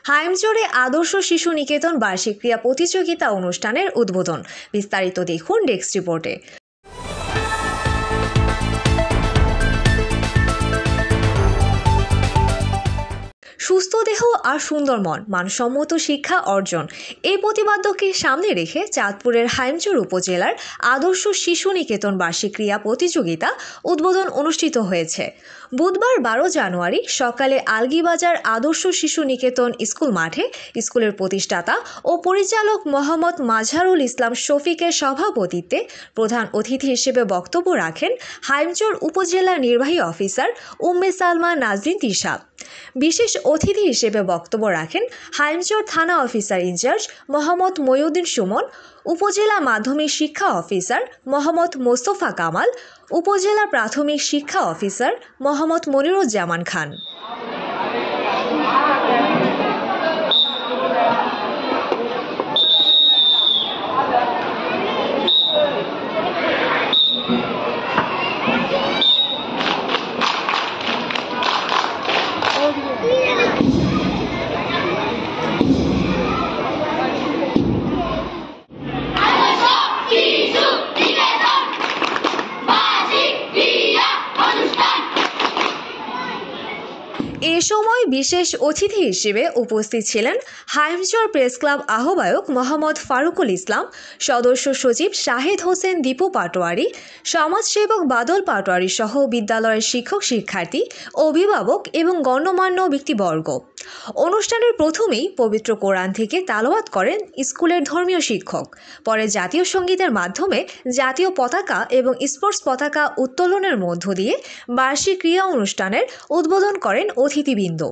হাইমচরে আদর্শ শিশু নিকেতন বার্ষিক ক্রীড়া প্রতিযোগিতা অনুষ্ঠানের উদ্বোধন। বিস্তারিত দেখুন ডেস্ক রিপোর্টে। সুস্থ দেহ আর সুন্দর মন, মানসম্মত শিক্ষা অর্জন, এই প্রতিপাদ্যকে সামনে রেখে চাঁদপুরের হাইমচর উপজেলার আদর্শ শিশু নিকেতন বার্ষিক ক্রীড়া প্রতিযোগিতা উদ্বোধন অনুষ্ঠিত হয়েছে। বুধবার 12 জানুয়ারি সকালে আলগীবাজার আদর্শ শিশু নিকেতন স্কুল মাঠে স্কুলের প্রতিষ্ঠাতা ও পরিচালক মোহাম্মদ মাজহারুল ইসলাম শফিকের সভাপতিত্বে প্রধান অতিথি হিসেবে বক্তব্য রাখেন হাইমচর উপজেলা নির্বাহী অফিসার উম্মে সালমা নাজরিন তিশা। বিশেষ অতিথি হিসেবে বক্তব্য রাখেন হাইমচর থানা অফিসার ইনচার্জ মোহাম্মদ মইউদ্দিন সুমন, উপজেলা মাধ্যমিক শিক্ষা অফিসার মোহাম্মদ মোস্তফা কামাল, উপজেলা প্রাথমিক শিক্ষা অফিসার মোহাম্মদ মনিরুজ্জামান খান। এ সময় বিশেষ অতিথি হিসেবে উপস্থিত ছিলেন হাইমচর প্রেস ক্লাব আহ্বায়ক মোহাম্মদ ফারুকুল ইসলাম, সদস্য সচিব শাহেদ হোসেন দীপু পাটোয়ারি, সমাজসেবক বাদল পাটোয়ারি সহ বিদ্যালয়ের শিক্ষক শিক্ষার্থী, অভিভাবক এবং গণ্যমান্য ব্যক্তিবর্গ। অনুষ্ঠানের প্রথমেই পবিত্র কোরআন থেকে তালাওয়াত করেন স্কুলের ধর্মীয় শিক্ষক। পরে জাতীয় সঙ্গীতের মাধ্যমে জাতীয় পতাকা এবং স্পোর্টস পতাকা উত্তোলনের মধ্য দিয়ে বার্ষিক ক্রীড়া অনুষ্ঠানের উদ্বোধন করেন অতিথিবৃন্দ।